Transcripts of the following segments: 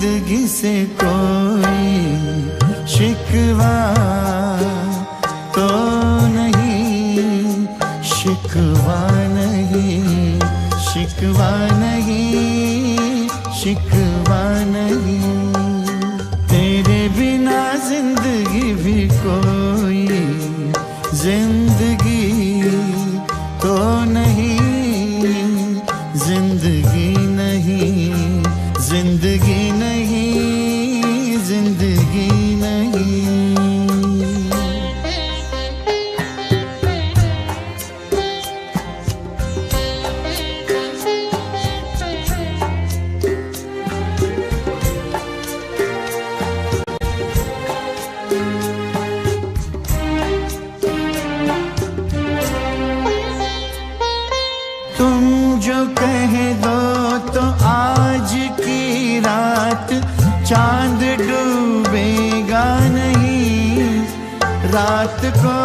जिंदगी से कोई शिकवा तो नहीं, शिकवा नहीं, शिकवा नहीं, शिकवा नहीं। तेरे बिना जिंदगी भी कोई जिंदगी तो नहीं, जिंदगी नहीं, जिंदगी नहीं, जिंदगी नहीं। तुम जो कह दो तो आज की रात चांद डूबेगा नहीं, रात को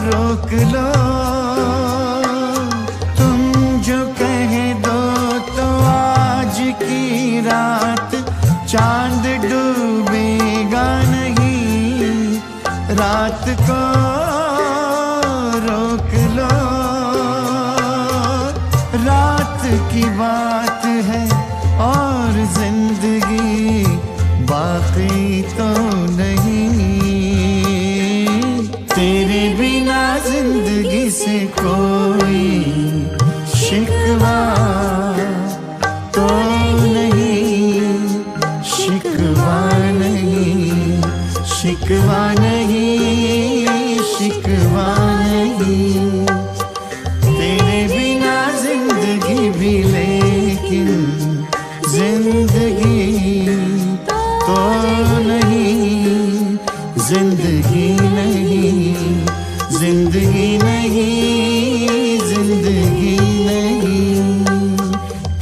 रोक लो। तुम जो कह दो तो आज की रात चांद डूबेगा नहीं, रात को रोक लो। रात की बात है और जिंदगी बाकी तो नहीं। तेरे बिना जिंदगी से कोई शिकवा तो नहीं, शिकवा नहीं, शिकवा नहीं, शिकवा नहीं। तेरे बिना जिंदगी भी लेकिन जिंदगी तो नहीं, जिंदगी नहीं, जिंदगी नहीं, जिंदगी नहीं।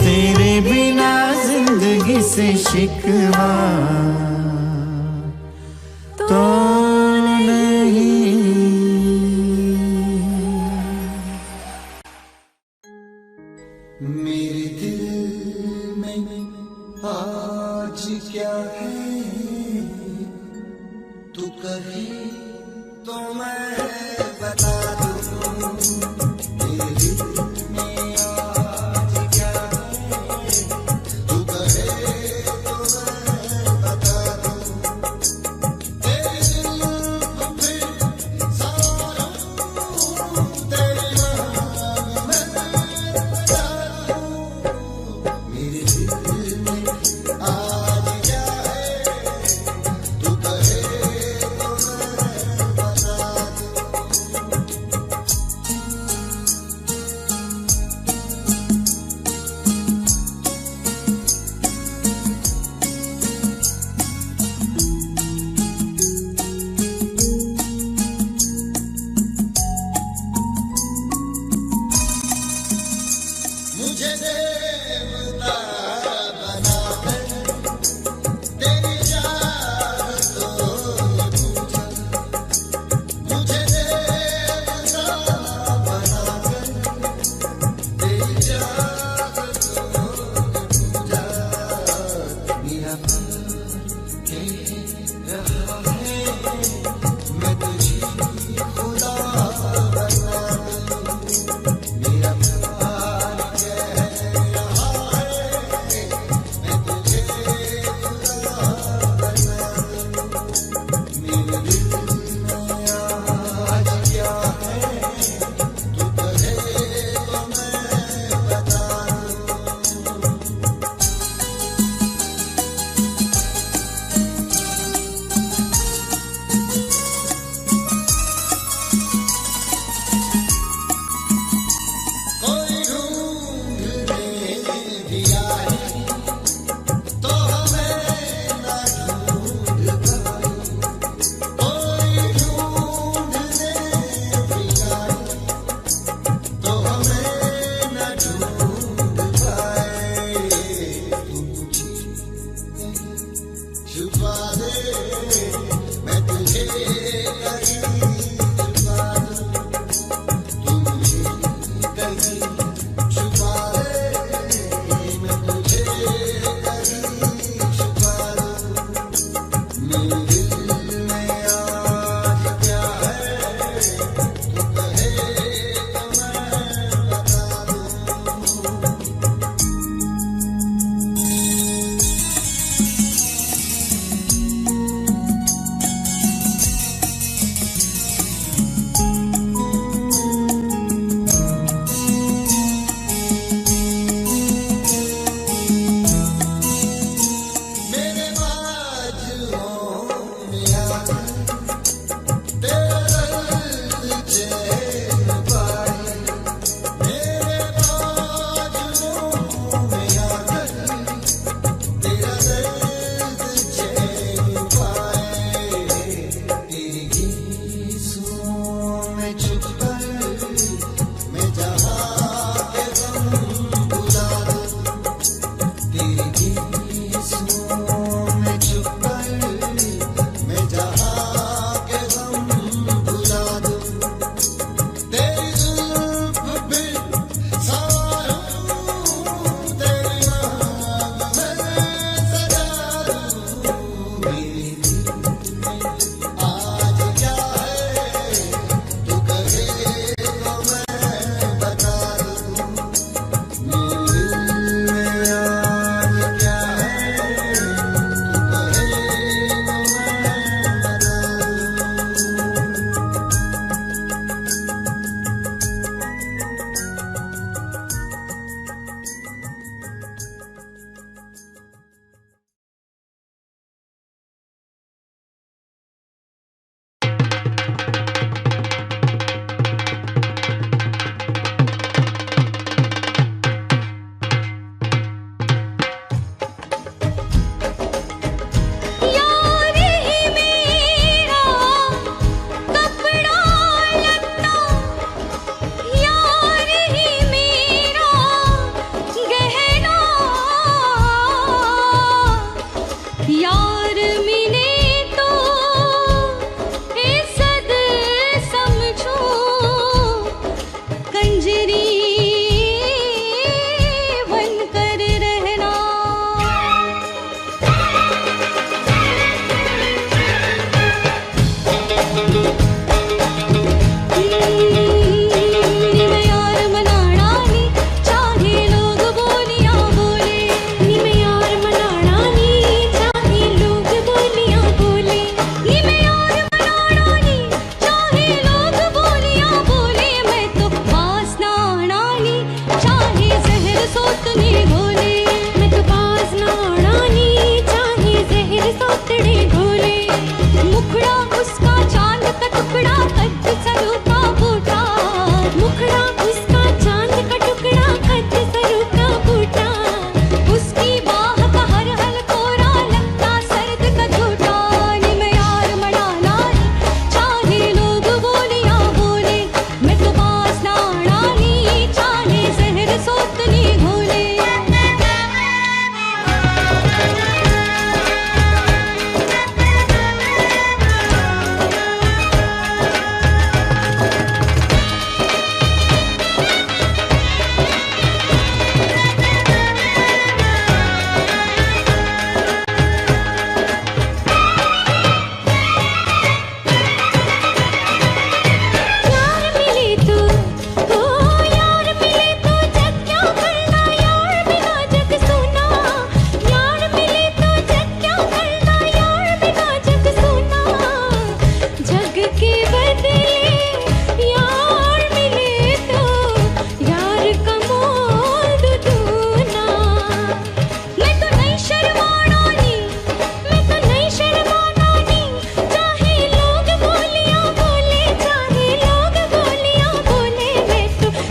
तेरे बिना जिंदगी से शिकवा तो नहीं। मेरे दिल में आज क्या है, तू कहे तो मैं बता दूं। मेरे दिल में आज क्या है, तू कहे तो मैं बता दूं। तेरे दिल को फिर सारा तेरे नाम में बता दूं। मेरे दिल में आज क्या है, तू कहे तो मैं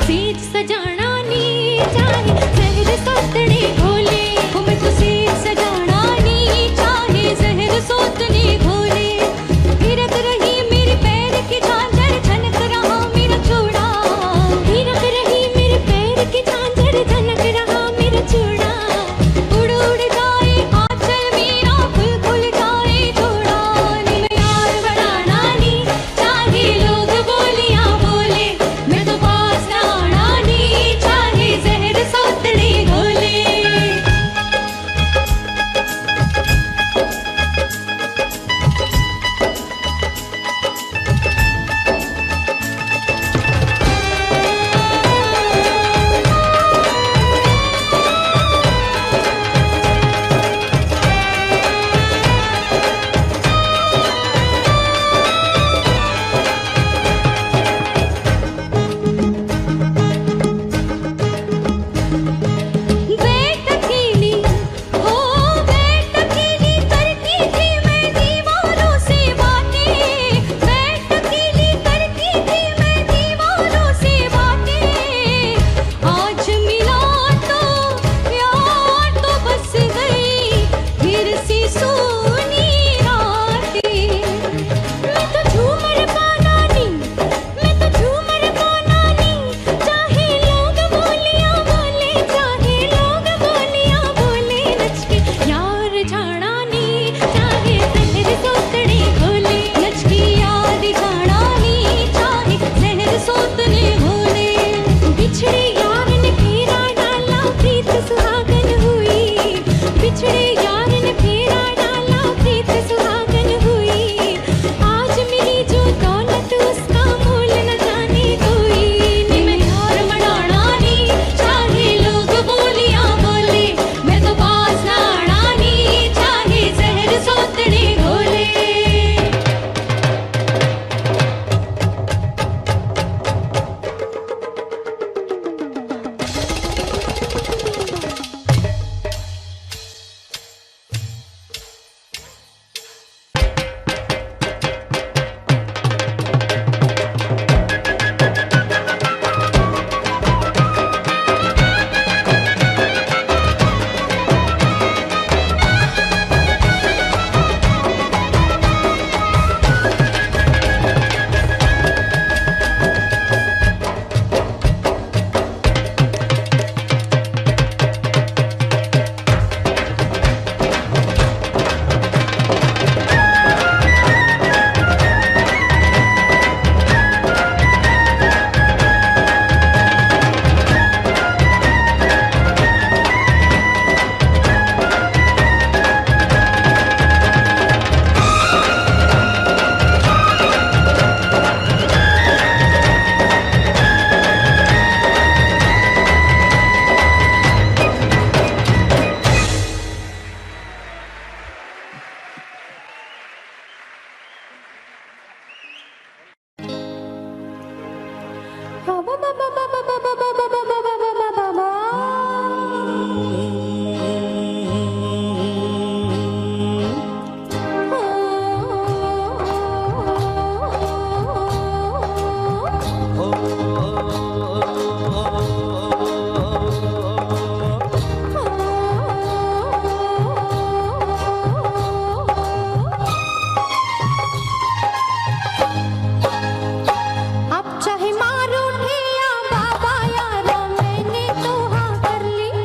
सेज सजाना नी चाहे जहर सोतने घोले, मैं तो सेज सजाना नी चाहे जहर सोतने घोले। थिरक रही मेरे पैर की झांझर, झनक रहा मेरा चूड़ा, थिरक रही मेरे पैर की झांझर, झनक रहा मेरा चूड़ा। उड़ उड़ जाए आंचल मेरा, खुल खुल जाए थोड़ा, नी मैं यार बनाना नी चाहे लोग बोलियां बोले, मैं तो पास ना आना नी चाहे जहर सोतने घोले। बैठ अकेली हो बैठ अकेली करती थी मैं दीवारों से बातें, बैठ अकेली करती थी मैं दीवारों से बातें। आज मिला तो यार तो बस गई फिर से सोनी रातें। मैं तो झूमर पाना नी, मैं तो झूमर पाना नी चाहे लोग बोलियां बोले, चाहे लोग बोलियां बोले। नच के यार जाना नी चाहे जहर सोतने घोले, नच के यार जाना नी चाहे जहर सोतने घोले। बिछड़े यार ने फेरा डाला प्रीत सुहागन हुई, बिछड़े यार ने फेरा डाला प्रीत सुहागन हुई। आज मिली जो दौलत उसका मोल न जाने कोई, नी मैं यार मनाना नी चाहे लोग बोलियां बोले, मैं तो पास ना आना नी चाहे जहर सोतने घोले।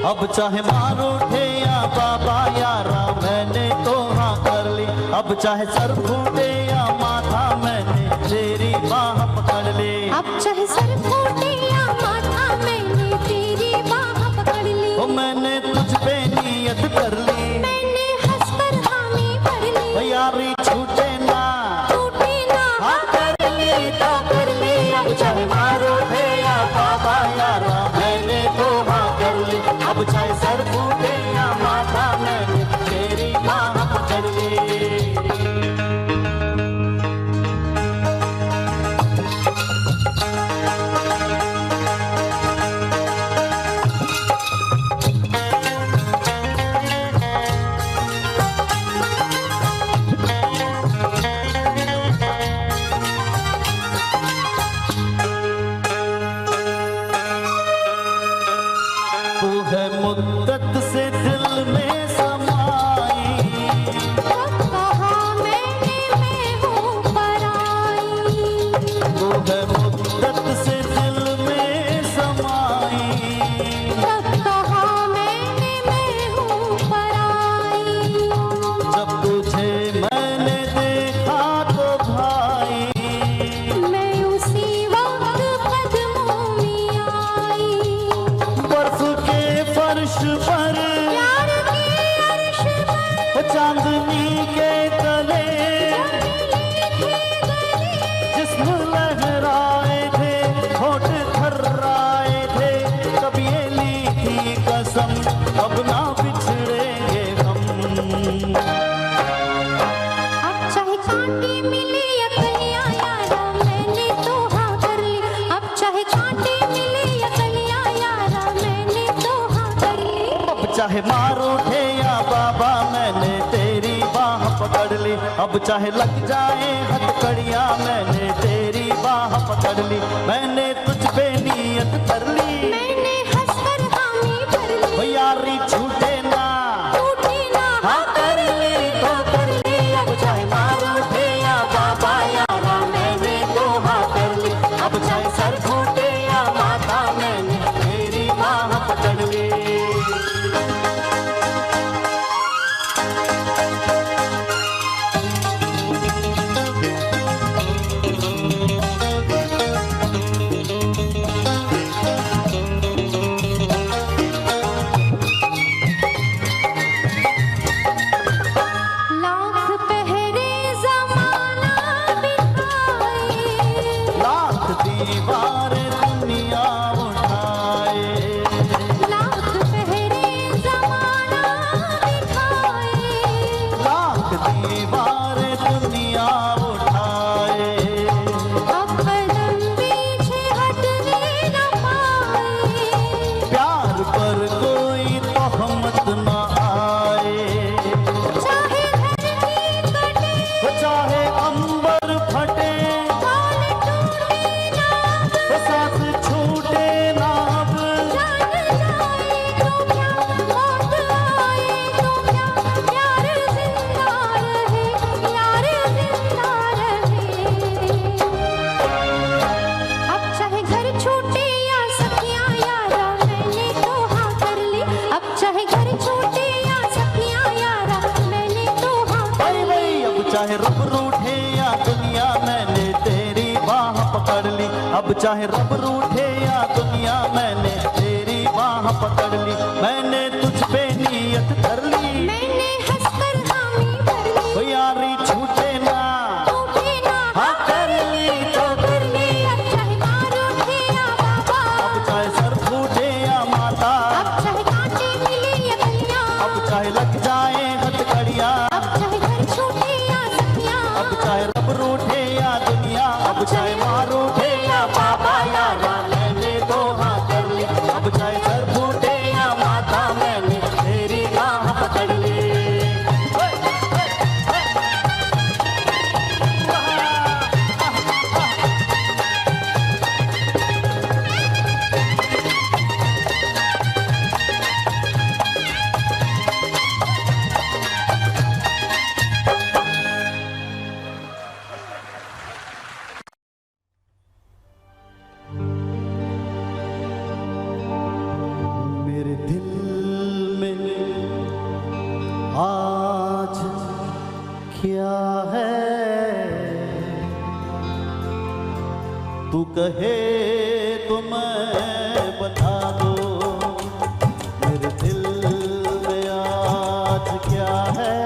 अब चाहे मार उठे या बाबा यारा मैंने तो हाँ कर ली, अब चाहे सर फूटे या माथा मैंने तेरी बाह पकड़ ली, अब चाहे सर फूटे या माथा मैंने तेरी बाह पकड़ ली। ओ मैंने तुझ पे नियत कर ली, मैंने हंसकर हामी भर ली, यारी छूटे ना टूटे ना हाँ कर ली तो कर ली। अब चाहे मार उठे या बाबा यारा मैंने तो हाँ कर ली, अब चाहे सर फूटे या माथा मैंने तेरी बाह पकड़ ली। है मुद्दत से दिल में समाई, कब कहा मैंने मैं हूँ पराई, वो है मुद्दत से दिल में समाई, कब कहा मैंने मैं हूँ पराई। जब तुझे मैंने देखा तो भाई, मैं उसी वक्त कदमों में आई, बर्फ के फर्श पर प्यार के अर्श पर चांदनी के तले मिले थे गले, जिस्म लहराए थे, होठ थर्राए थे, कब ये ली थी कसम अब ना बिछड़ेंगे हम। अब चाहे कांटे मिले या कलियां यारा मैंने तो हाँ कर ली, अब चाहे कांटे मिले या कलियां यारा मैंने तो हाँ कर ली। अब चाहे मार उठे या बाबा मैंने तेरी बाह पकड़ ली, अब चाहे लग जाए हथकड़ियां मैंने तेरी बाह पकड़ ली, मैंने तुझ पे नियत कर ली, मैंने हंसकर हामी भर ली, ओ यारी छूटे ना, टूटे ना हाँ कर ली तो कर ली, अब चाहे मार उठे या बाबा यारा मैंने तो हाँ कर ली, अब चाहे सर फूटे या माथा मैंने तेरी बाह पकड़ ली। लाख पहरे ज़माना बिठाए, लाख दीवार दुनिया उठाए, लाख पहरे ज़माना बिठाए, लाख दीवार दुनिया उठाए, अब कदम पीछे हटने न पाए, प्यार पर कोई तोहमत न आए, चाहे धरती कटे वो चाहे अंबर फटे, बाल टूटे ना वो साथ छूटे ना अब, जान जाए तो क्या मौत आए तो क्या, प्यार जिंदा रहे यार जिंदा रहे। अब चाहे घर छूटे या सखियां यारा मैंने तो हाँ कर ली, अब चाहे घर छूटे या सखियां यारा मैंने तो हाँ कर भाई ली। भाई अब चाहे रब रूठे या दुनिया मैंने तेरी बाह पकड़ ली, अब चाहे रब रूठे या दुनिया मैंने तेरी बाह पकड़ ली, मैंने तुझ पे नियत कर ली, मैंने हंसकर हामी भर ली, ओ यारी छूटे ना, टूटे ना हाँ कर ली तो कर ली, अब चाहे मार उठे या बाबा, अब चाहे सर फूटे या माता, अब चाहे कांटे मिले या कलियां, अब चाहे लग जाए हथकड़ियां, अब चाहे घर छूटे या सखियां, अब चाहे रब रूठे या दुनिया, अब चाहे मार उठे या बाबा यारा मैंने तो हाँ कर ली, अब चाहे सर फूटे या माता मैंने तेरी बाह पकड़ ली। मेरे दिल में आज क्या है, तू कहे तो मैं बता दूं, मेरे दिल में आज क्या है,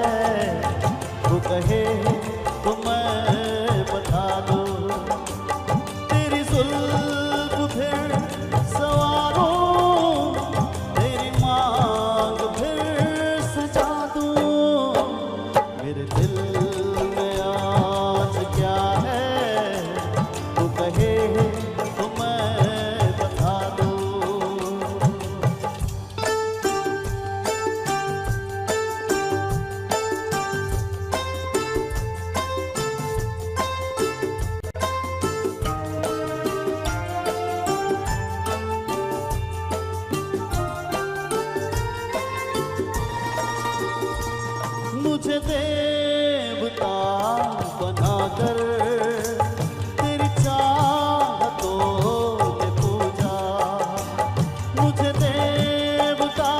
तू कहे तो मैं बता दूं, तेरी जुल्फ फिर सवारों, तेरी मांग फिर सजा दूं, मेरे दिल में आज क्या है, तू कहे तो मैं बता दूं। देवता बनाकर तेरी चाहतों ने पूजा, मुझे देवता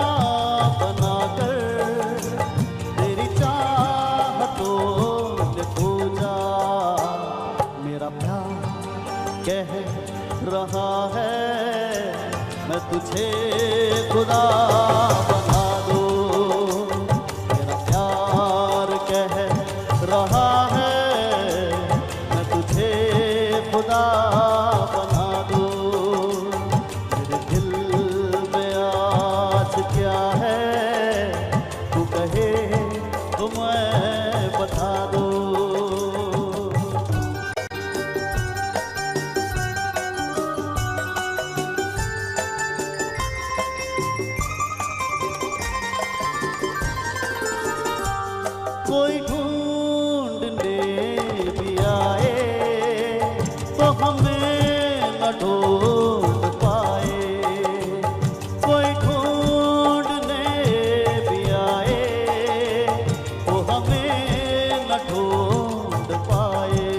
बनाकर तेरी चाहतों ने पूजा। मेरा प्यार कह रहा है मैं तुझे खुदा बना दूं, मेरा प्यार कह रहा है मैं तुझे खुदा बना दूं। मेरे दिल में आज क्या है तू कहे तो मैं बता दूं। कोई ढूंढने भी आए तो हमें न ढूंढ पाए, कोई ढूंढने भी आए तो हमें न ढूंढ पाए।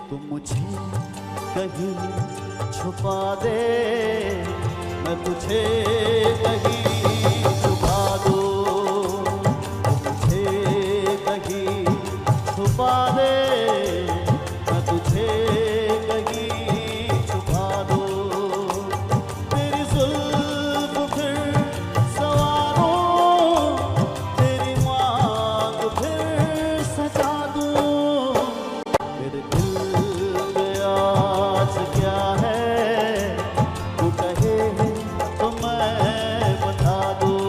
तुम मुझे कहीं छुपा दे मैं तुझे कहीं छुपा दूं, छुपा दे मैं तुझे कहीं छुपा दूं। तेरी जुल्फ फिर सवारूं, तेरी मांग फिर सजा दूं। मेरे दिल में आज क्या है तू कहे तो मैं बता दूं।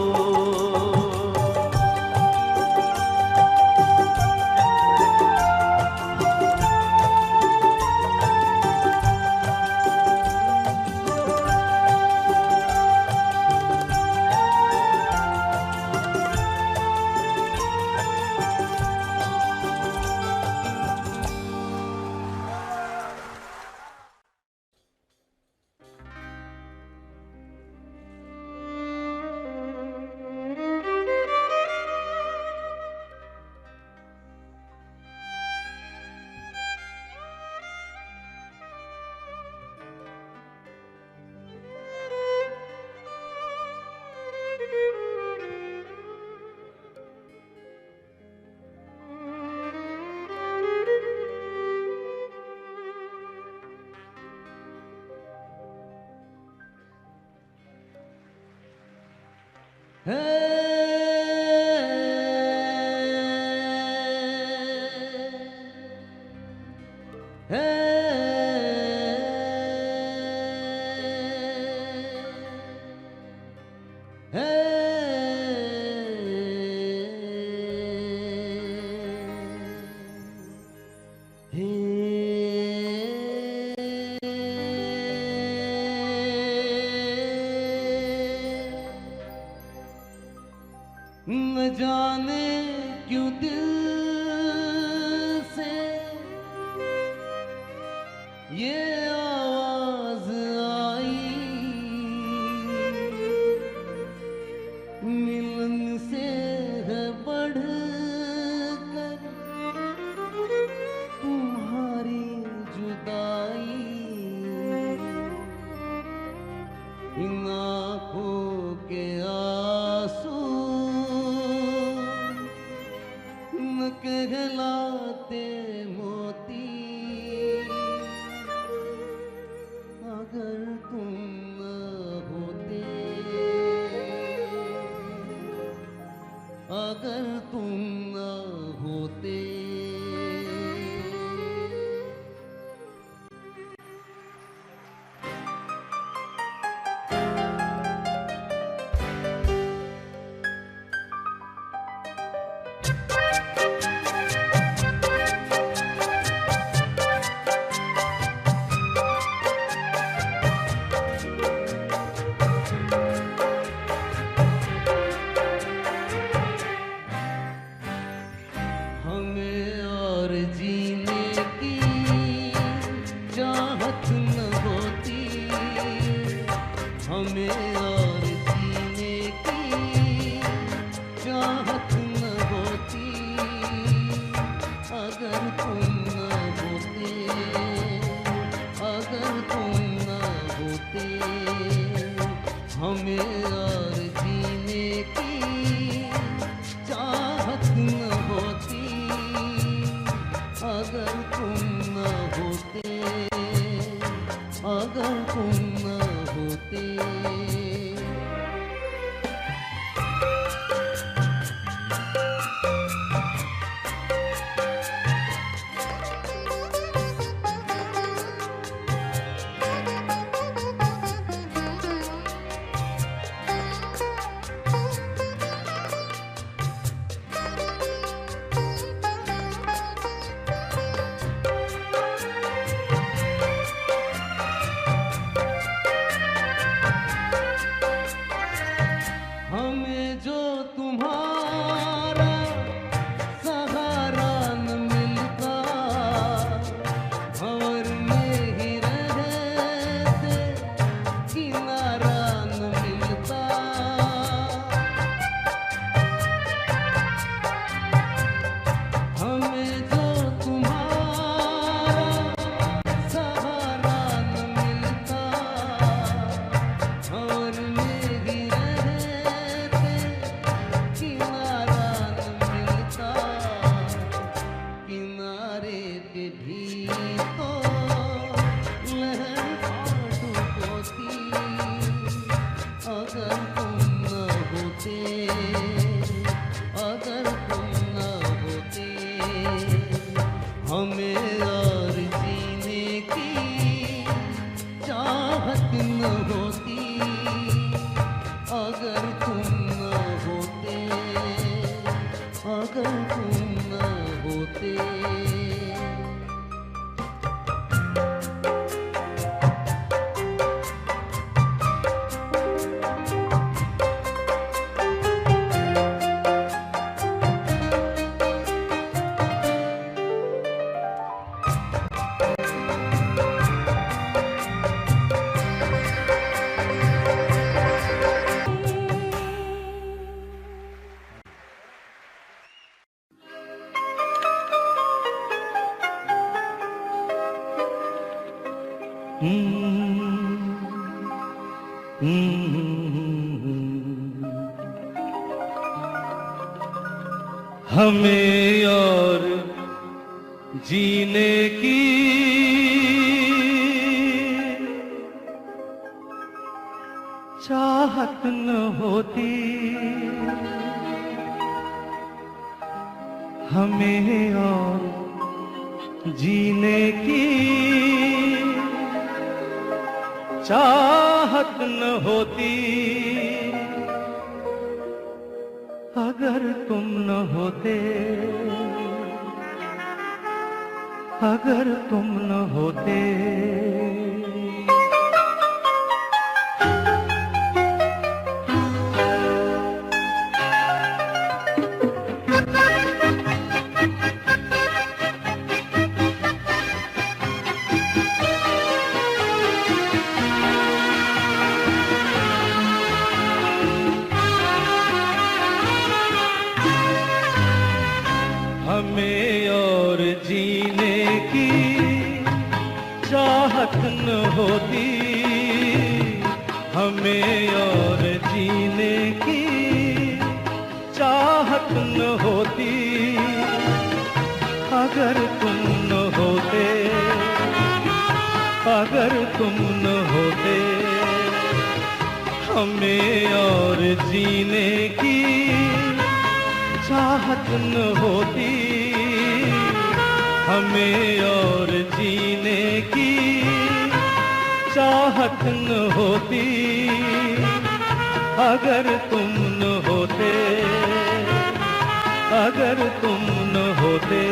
न जाने क्यों दिल से ये आवाज आई, मिलन से है बढ़कर तुम्हारी जुदाई। इन आँखों के आंसू न कहलाते मोती, अगर तुम न होते, अगर तुम न होते। हमें और जीने की चाहत न होती, हमें और जीने की चाहत न होती, हमें और जीने की चाहत न होती अगर तुम न होते, अगर तुम न होते। हमें जो तुम्हारा सहारा न मिलता, भंवर में ही रहते किनारा न मिलता। हमें जो तुम्हारा सहारा न मिलता, भंवर में ही रहते किनारा न मिलता। किनारे पे भी तो लहर फाटू होती अगर तुम न होते, अगर तुम न होते। हमें और जीने की चाहत न होती अगर तुम न होते, अगर तुम न होते। हमें और जीने की चाहत न होती हमें और जीने की चाहत न होती अगर तुम न होते, अगर तुम न होते। हमें और जीने की चाहत न होती हमें और जीने की चाहत न होती अगर तुम न होते, अगर तुम न होते। हमें और जीने की चाहत न होती हमें और जीने की चाहत न होती अगर तुम न होते, अगर तुम न होते।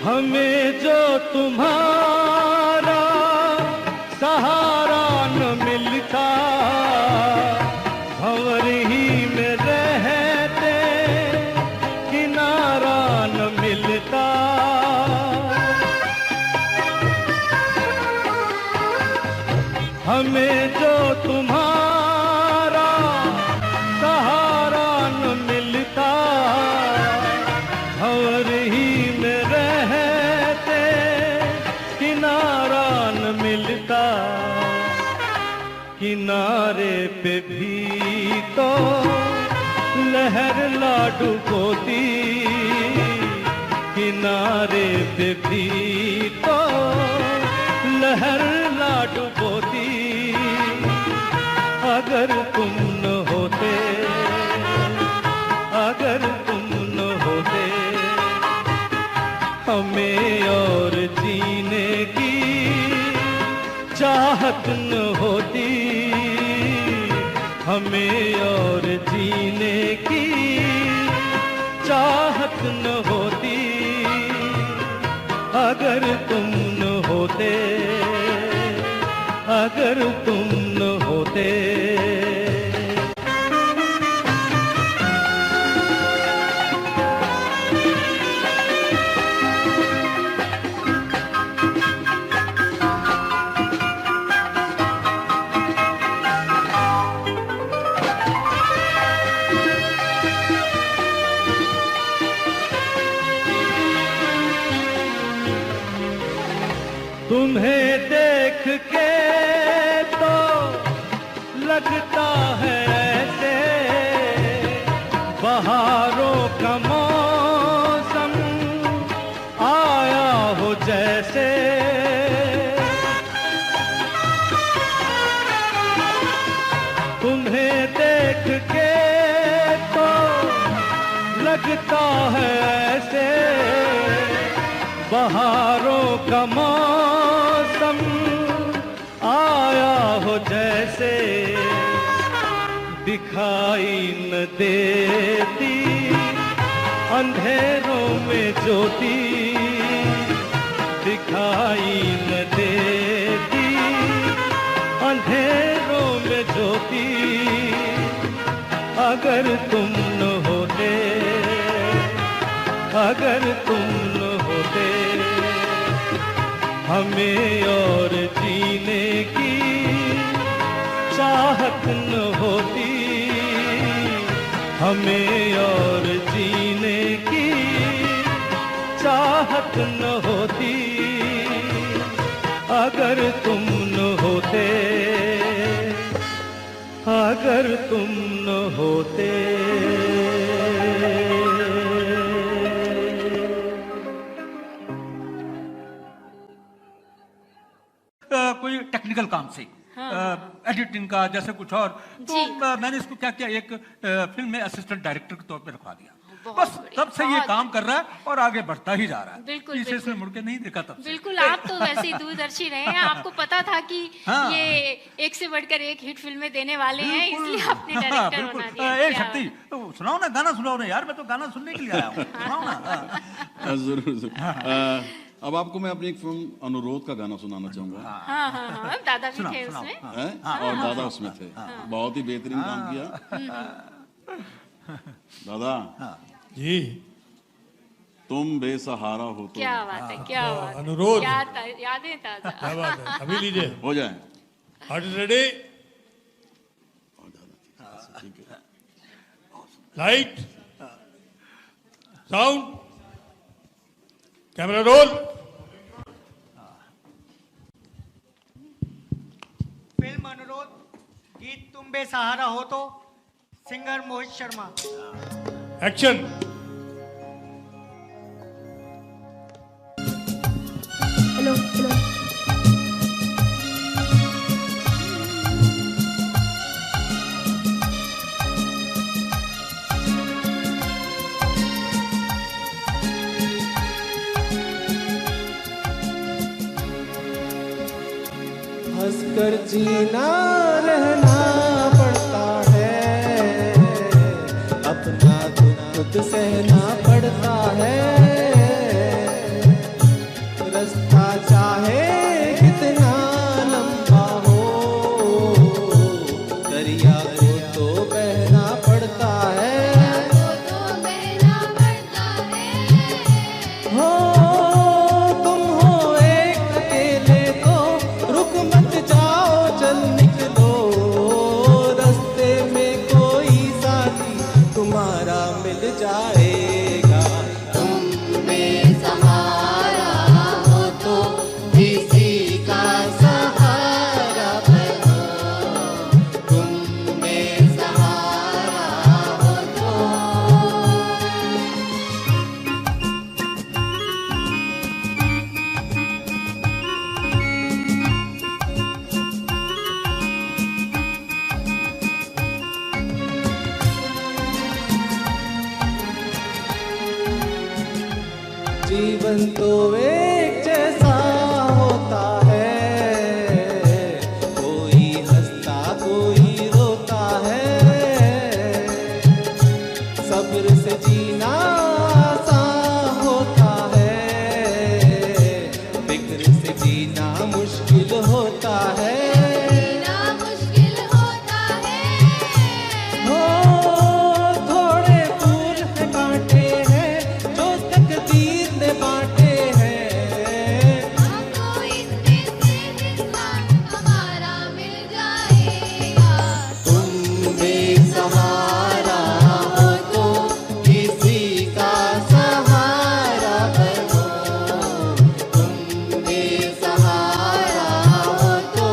हमें जो तुम्हारा सहारा हमें जो तुम्हारा सहारा न मिलता, भंवर ही में रहते किनारा न मिलता। किनारे पे भी तो लहर लाडू बोती, किनारे पे भी तो लहर लाडू बोती। अगर तुम न होते, अगर तुम न होते, हमें और जीने की चाहत न होती, हमें और जीने की चाहत न होती। अगर तुम न होते, अगर तुम न होते। तुम्हें देख के तो लगता है ऐसे बहारों का मौसम आया हो जैसे। तुम्हें देख के तो लगता है ऐसे बहारों का मौसम आया हो जैसे। दिखाई न देती अंधेरों में ज्योति, दिखाई न देती अंधेरों में ज्योति। अगर तुम न होते, अगर तुम न होते, हमें और जीने की चाहत न होती, हमें और जीने की चाहत न होती। अगर तुम न होते, अगर तुम न होते। कोई टेक्निकल काम से, एडिटिंग का जैसे कुछ और, तो मैंने इसको क्या किया, एक फिल्म में असिस्टेंट डायरेक्टर के तौर पे रखवा दिया। बस तब से ये काम कर रहा है और आगे बढ़ता ही जा रहा है। बिल्कुल, पीछे से मुड़ के नहीं देखा तब से। बिल्कुल, आप तो वैसे ही दूरदर्शी रहे हैं, आपको पता था कि ये एक से बढ़कर एक हिट फिल्में देने वाले हैं, इसलिए आपने डायरेक्टर बना दिया। एक शक्ति तो सुनाओ ना, गाना सुनाओ ना यार, मैं तो गाना सुनने के लिए आया हूँ, सुनाओ ना। जरूर। अब आपको मैं अपनी एक फिल्म अनुरोध का गाना सुनाना चाहूंगा। हाँ, दादा भी थे उसमें। और दादा उसमें थे। बहुत ही बेहतरीन काम किया दादा जी। तुम बेसहारा हो तो। क्या बात है, क्या बात है, अनुरोध, यादें ताजा। क्या बात है, अभी लीजिए, हो जाए। Heart ready, light, sound, camera roll. Film अनुरोध, गीत तुम बेसहारा हो तो, singer Mohit Sharma. Action. Hello hello हंसकर जीना रहना पड़ता है, अपना दुख खुद सहना पड़ता है। रास्ता चाहे कितना लंबा हो, दरिया को तो बहना पड़ता है। हो तुम हो एक अकेले तो रुक मत जाओ, चल जीवन तो एक जैसा होता है, कोई हंसता कोई रोता है, सब्र से जीना आसान होता है, फिक्र से जीना मुश्किल होता है। जीना मुश्किल होता है। हो थोड़े फूल है कांटे हैं जो तकदीर ने बांटे हैं, हमको इनमें से इंसान हमारा मिल जाएगा। तुम बेसहारा हो तो किसी का सहारा बनो, तुम बेसहारा हो तो।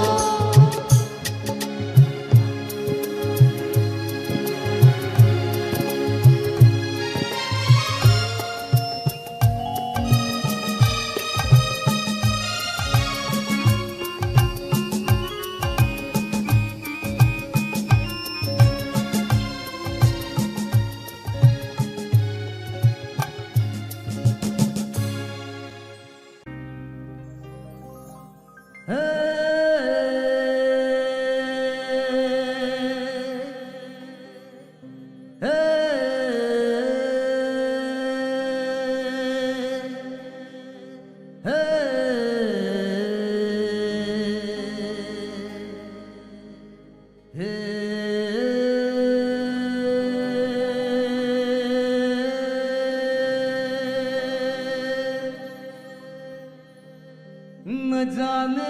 न जाने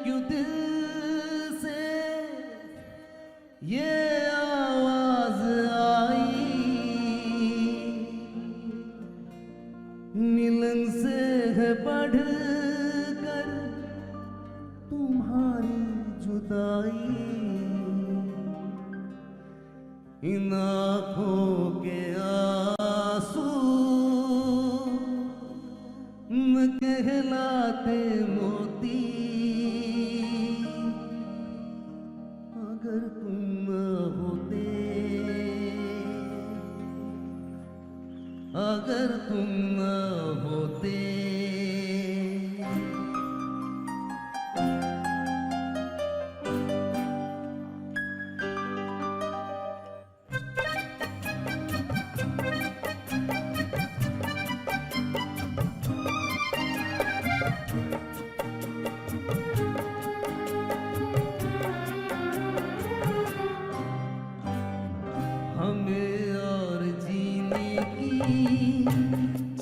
क्यों दिल से ये आवाज आई, मिलन से है बढ़ कर तुम्हारी जुदाई, इन आँखों के आंसू न कहलाते मोती, अगर तुम न होते, अगर तुम न होते। हमें और जीने की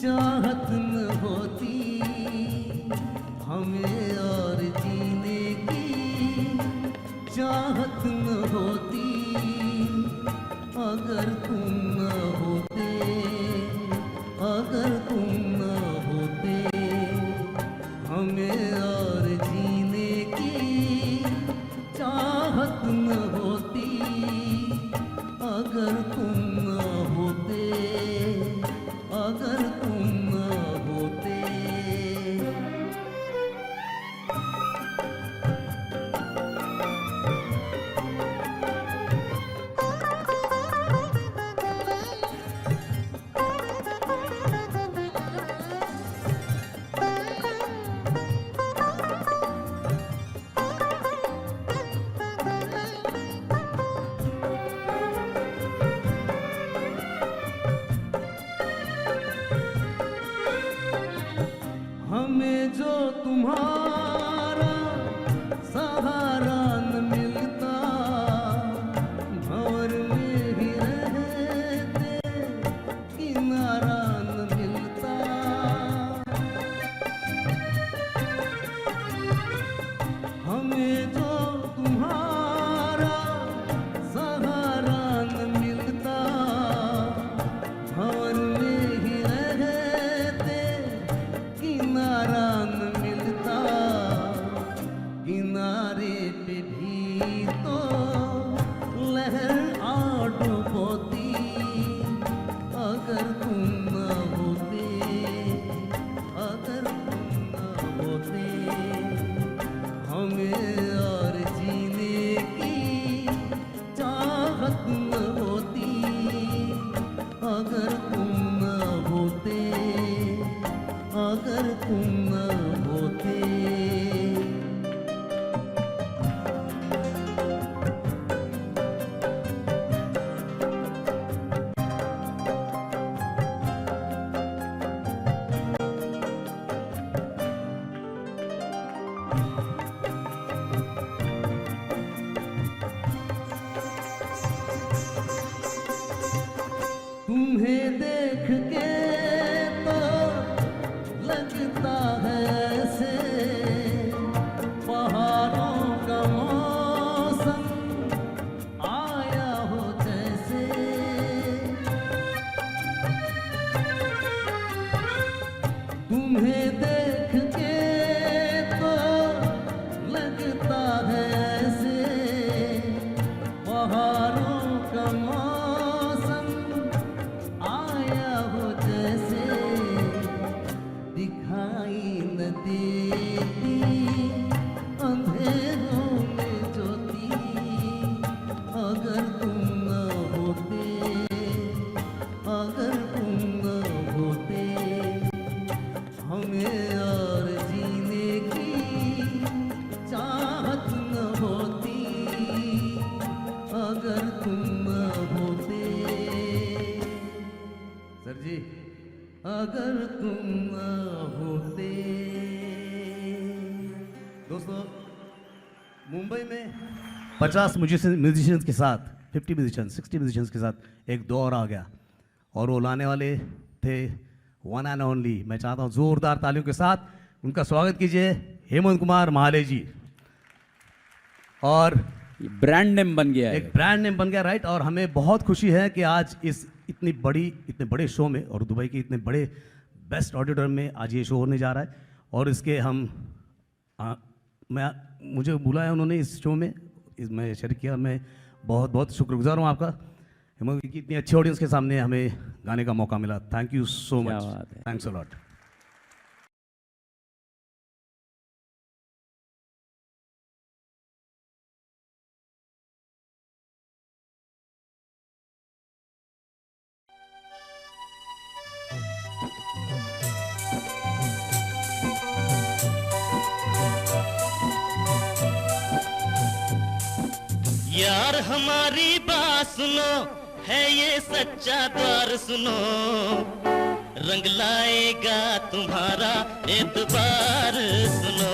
चाहत न होती, हमें और जीने की चाहत न होती, अगर तुम न होते, अगर तुम न होते। हमें और जीने की चाहत न होती, अगर तुम न होते, अगर तुम न होते। हमें जो तुम्हारा सहारा न मिलता, भंवर में ही रहते किनारा न मिलता, हमें जो तुम्हारा सहारा न मिलता, भंवर में ही रहते किनारा न मिलता, किनारे पे भी तो लहर आ डूबोती, अगर तुम न होते, अगर तुम न होते। हमें और जीने की चाहत न होती, अगर तुम न होते, अगर मुंबई में 50 म्यूजिशियंस के साथ 50 म्यूजिशियंस 60 म्यूजिशियंस के साथ एक दौर आ गया और वो लाने वाले थे वन एंड ओनली। मैं चाहता हूँ जोरदार तालियों के साथ उनका स्वागत कीजिए, हेमंत कुमार महाले जी। और ब्रांड नेम बन गया है, एक ब्रांड नेम बन गया, राइट। और हमें बहुत खुशी है कि आज इस इतने बड़े शो में और दुबई के इतने बड़े बेस्ट ऑडिटोरियम में आज ये शो होने जा रहा है। और इसके हम मुझे बुलाया उन्होंने इस शो में, मैं शरीक किया। मैं बहुत बहुत शुक्रगुजार हूँ आपका कि इतनी अच्छी ऑडियंस के सामने हमें गाने का मौका मिला। Thank you so much, thanks a lot. यार हमारी बात सुनो, है ये सच्चा द्वार सुनो, रंग लाएगा तुम्हारा एतबार सुनो,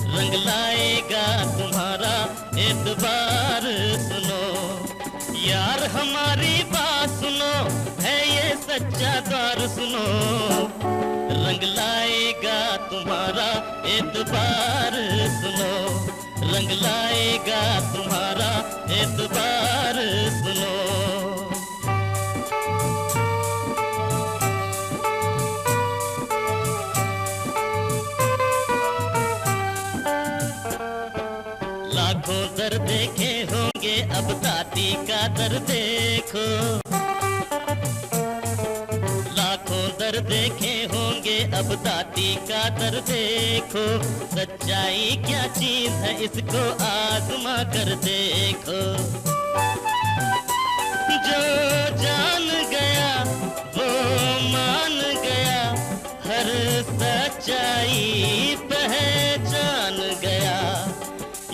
रंग लाएगा तुम्हारा एतबार सुनो। यार हमारी बात सुनो, है ये सच्चा द्वार सुनो, रंग लाएगा तुम्हारा एतबार सुनो, रंग लाएगा तुम्हारा एतबार सुनो। लाखों दर देखे होंगे, अब दाती का दर देखो, लाखों दर देखे होंगे, अब दाती का दर देखो। सच्चाई क्या चीज है इसको आजमा कर देखो। जो जान गया वो मान गया, हर सच्चाई पहचान गया।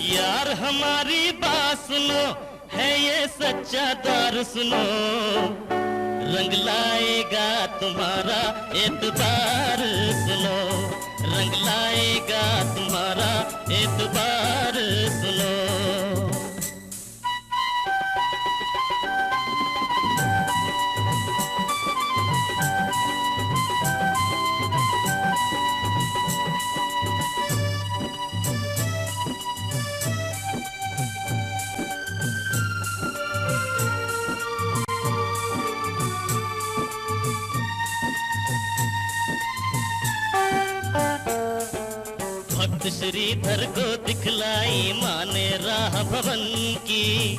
यार हमारी बात सुनो, है ये सच्चा द्वार सुनो, रंग लाएगा तुम्हारा एतबार सुनो, रंग लाएगा तुम्हारा एतबार सुनो। भक्त श्रीधर को दिखलाई माने राह भवन की,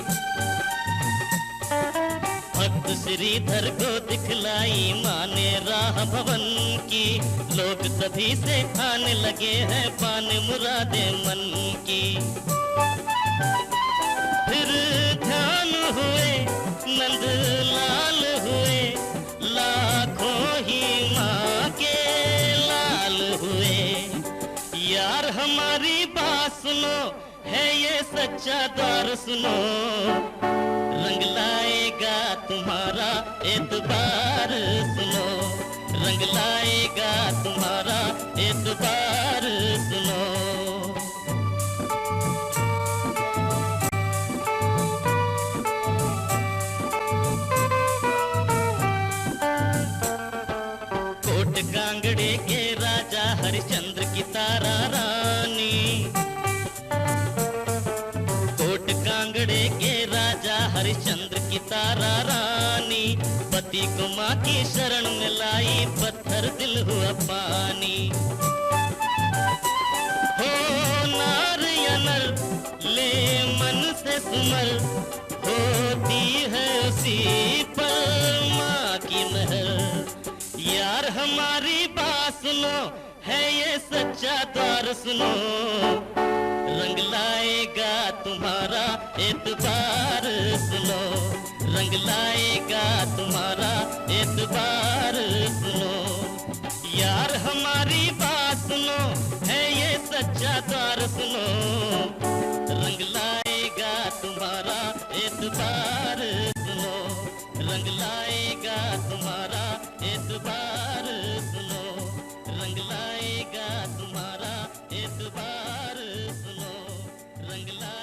भक्त श्रीधर को दिखलाई माने राह भवन की। लोग सभी से आने लगे हैं पाने मुरादे मन की। फिर ध्यान हुए नंद लाल हुए, लाखों ही माँ के लाल हुए। यार हमारी बात सुनो, है ये सच्चा द्वार सुनो, रंग लाएगा तुम्हारा एतबार सुनो, रंग लाएगा तुम्हारा एतबार सुनो। कोट कांगड़े के राजा हरिश्चंद्र की तारा रानी, कोट कांगड़े के राजा हरिश्चंद्र की तारा रानी। पति को माँ की शरण में लाई, पत्थर दिल हुआ पानी। हो नार या नर ले मन से सुमर, होती है उसी पर माँ की महर। यार हमारी बात सुनो, है ये सच्चा द्वार सुनो, रंग लाएगा तुम्हारा एतबार सुनो, रंग लाएगा तुम्हारा एतबार सुनो। यार हमारी बात सुनो, है ये सच्चा द्वार सुनो, रंग लाएगा तुम्हारा एतबार सुनो, रंग लाएगा तुम्हारा एतबार सुनो, रंग लाएगा तुम्हारा एतबार सुनो, रंग लाएगा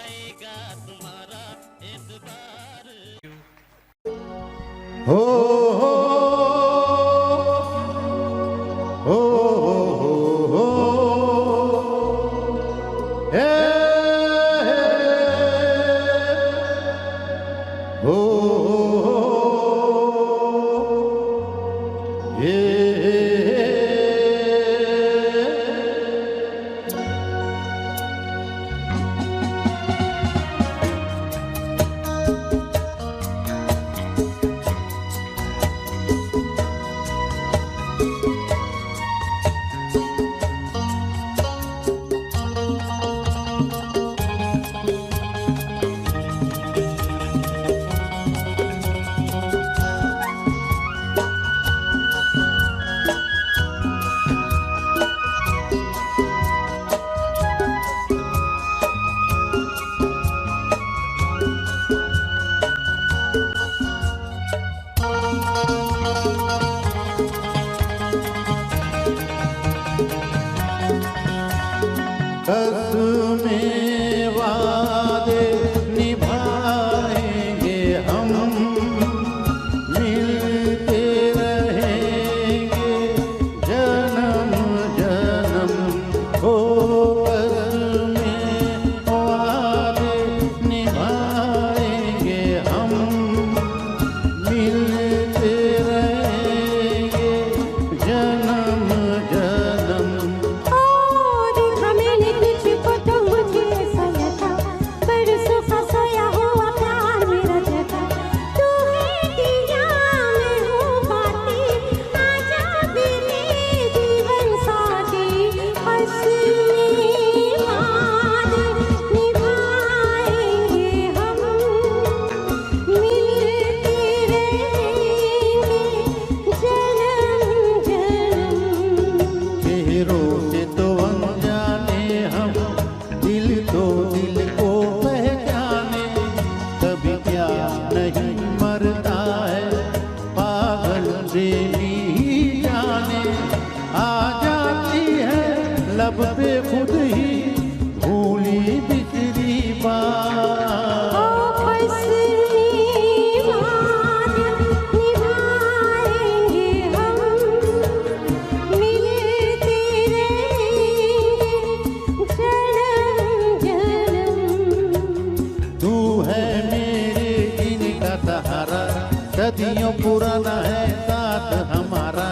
सदियों पुराना है साथ हमारा।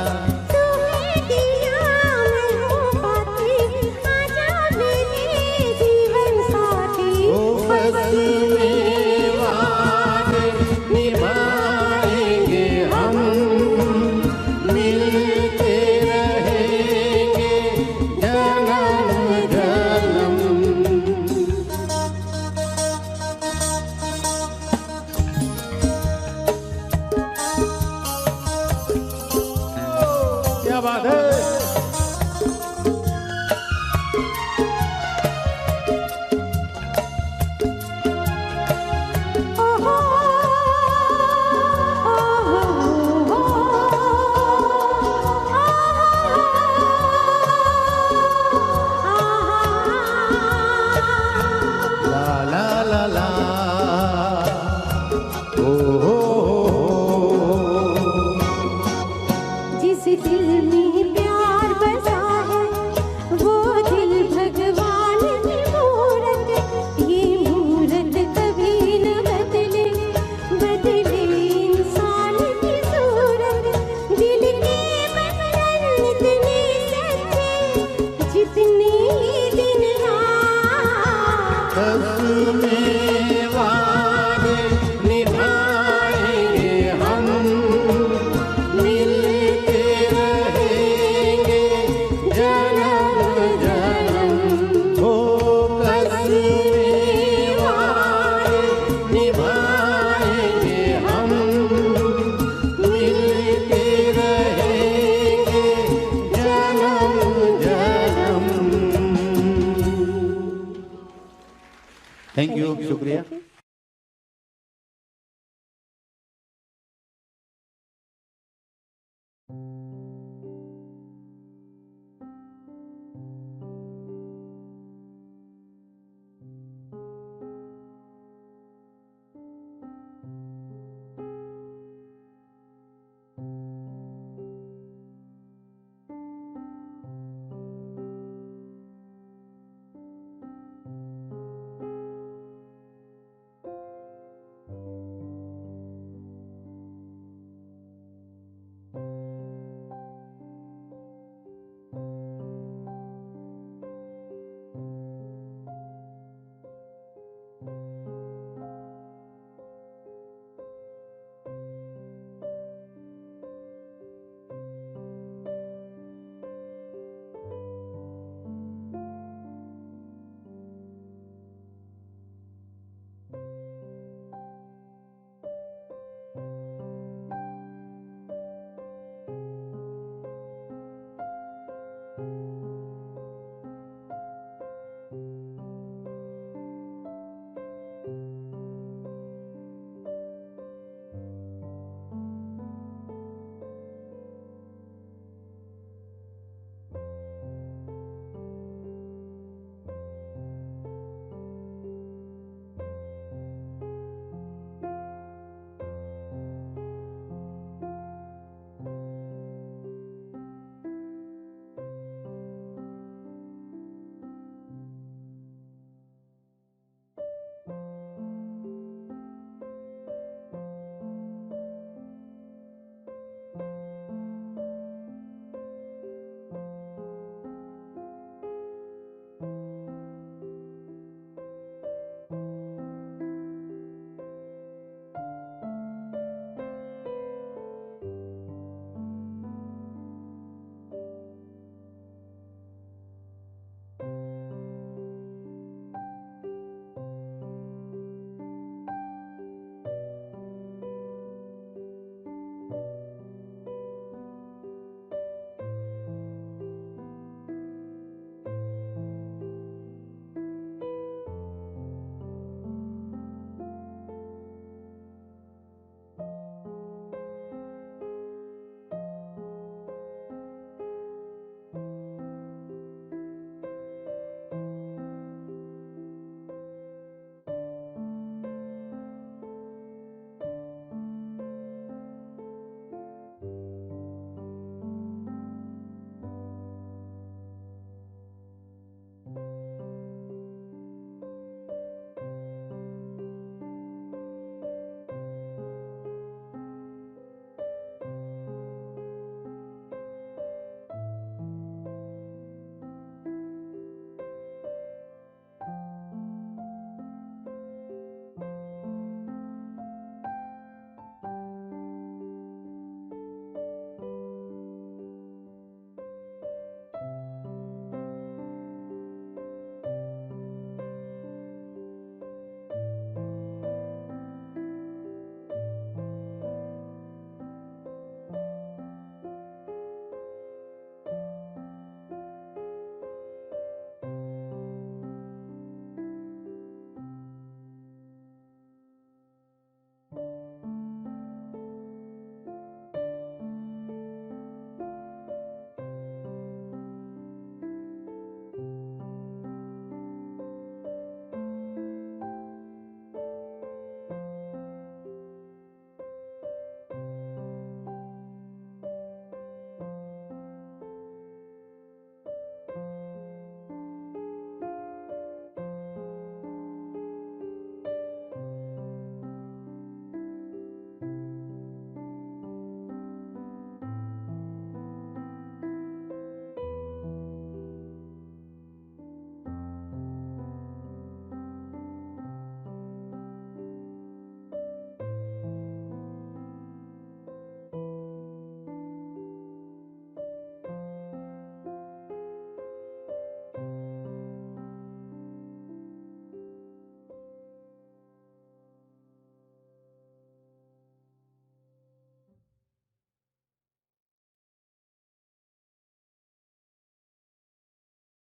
तुम्हें दिया मैं हूँ बाती, आजा मेरे जीवन साथी। ओ बस में वादे निभाएंगे हम, मिलते रहेंगे जन्म जन्म। क्या बात है। ला ला ला ला ओ हो जिस दिल में प्यार बसा है वो दिल भगवान की मूरत। ये मूरत कभी न बदले, बदले इंसान की सूरत। दिल के बंधन इतने सच्चे जितने दिन रात। बस में वादे निभाएंगे हम, मिलते रहेंगे जन्म जन्म। ओ बस में वादे निभाएंगे हम, मिलते रहेंगे जन्म जन्म। थैंक यू, शुक्रिया।